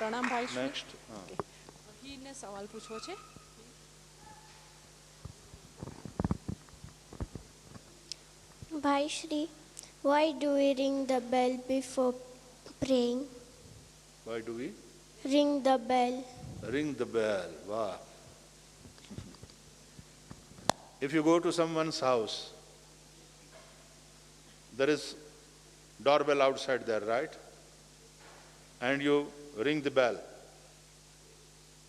પ્રણામ ભાઈ શ્રી. નેક્સ્ટ. હીને સવાલ પૂછવો છે. Bhai Shri, why do we ring the bell before praying? Why do we Ring the bell. ring the bell? Wow. If you go to someone's house, there is doorbell outside there, right? And you ring the bell.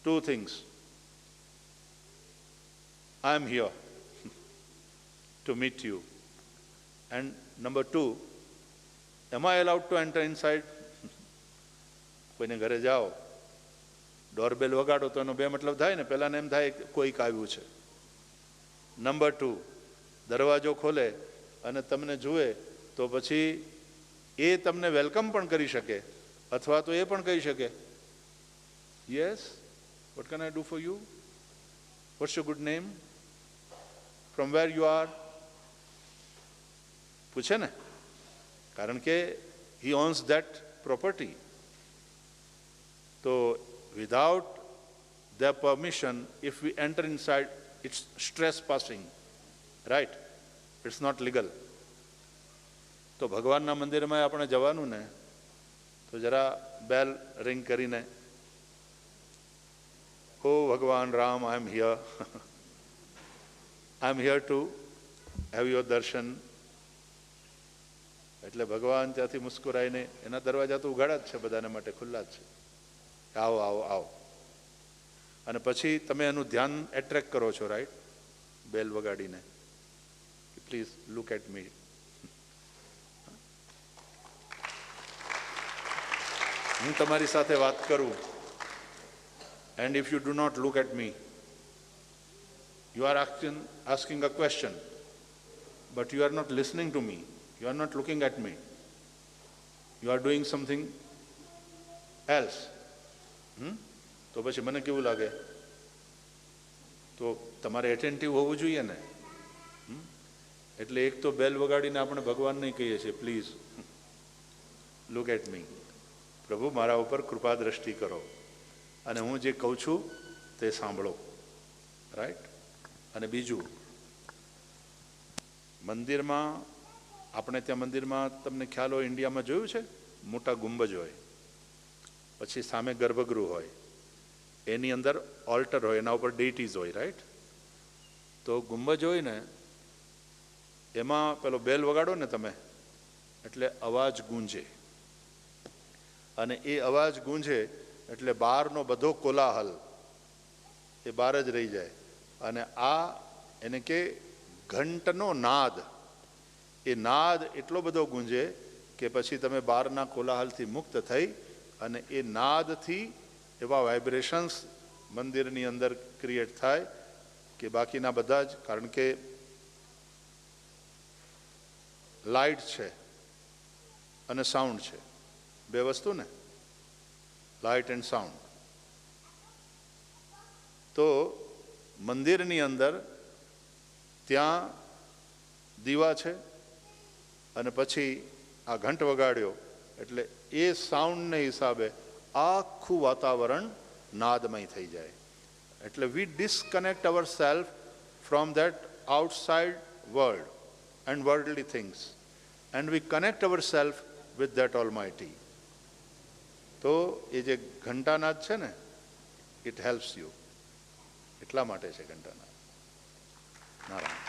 Two things. I am here to meet you. And number two, am I allowed to enter inside? કોઈને ઘરે જાઓ, doorbell વગાડો તો એનો બે મતલબ થાય ને. પહેલાને એમ થાય કોઈક આવ્યું છે. નંબર ટુ, દરવાજો ખોલે અને તમને જુએ તો પછી એ તમને વેલકમ પણ કરી શકે, અથવા તો એ પણ કહી શકે, yes, what can I do for you, what's your good name, from where you are, પૂછે ને. કારણ કે હી ઓન્સ ધેટ પ્રોપર્ટી. તો without their permission, if we enter inside, it's trespassing, right? It's not legal. તો ભગવાનના મંદિરમાં આપણે જવાનું ને, તો જરા બેલ રિંગ કરીને, ઓ ભગવાન Ram, I am here, I am here to have your darshan. એટલે ભગવાન ત્યાંથી મુસ્કુરાઈને, એના દરવાજા તો ઉઘાડા જ છે બધાને માટે, ખુલ્લા જ છે, આવો આવો આવો. અને પછી તમે એનું ધ્યાન એટ્રેક્ટ કરો છો, રાઈટ, બેલ વગાડીને, પ્લીઝ લુક એટ મી. હું તમારી સાથે વાત કરું, and if you do not look at me, you are asking a question, but you are not listening to me, you are not looking at me, you are doing something else. તો પછી મને કેવું લાગે? તો તમારે એટેન્ટિવ હોવું જોઈએ ને. એટલે એક તો બેલ વગાડીને આપણે ભગવાનને કહીએ છીએ, પ્લીઝ લુક એટ મી, પ્રભુ મારા ઉપર કૃપા દ્રષ્ટિ કરો, અને હું જે કહું છું તે સાંભળો, રાઈટ. અને બીજું, મંદિરમાં, આપણે ત્યાં મંદિરમાં તમને ખ્યાલ હોય, ઇન્ડિયામાં જોયું છે, મોટા ગુંબજ હોય, પછી સામે ગર્ભગૃહ હોય, એની અંદર ઓલ્ટર હોય, એના ઉપર ડેઇટીઝ હોય, રાઈટ. તો ગુંબજ હોય ને, એમાં પેલો બેલ વગાડો ને તમે, એટલે અવાજ ગૂંજે, અને એ અવાજ ગૂંજે એટલે બહારનો બધો કોલાહલ એ બહાર જ રહી જાય. અને આ એને કે ઘંટનો નાદ, એ નાદ એટલો બધો ગૂંજે કે પછી તમે બહારના કોલાહલથી મુક્ત થઈ, અને એ નાદથી એવા વાઇબ્રેશન્સ મંદિરની અંદર ક્રિએટ થાય કે બાકીના બધા જ, કારણ કે લાઇટ છે અને સાઉન્ડ છે, બે વસ્તુ ને, લાઇટ એન્ડ સાઉન્ડ. તો મંદિરની અંદર ત્યાં દીવા છે, અને પછી આ ઘંટ વગાડ્યો એટલે એ સાઉન્ડને હિસાબે આખું વાતાવરણ નાદમય થઈ જાય. એટલે we disconnect our self from that outside world and worldly things, and we connect our self with that almighty. તો એ જે ઘંટાનાદ છે ને, ઇટ હેલ્પ્સ યુ, એટલા માટે છે ઘંટાનાદ. નારાયણ.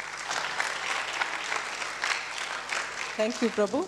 થેન્ક યુ પ્રભુ.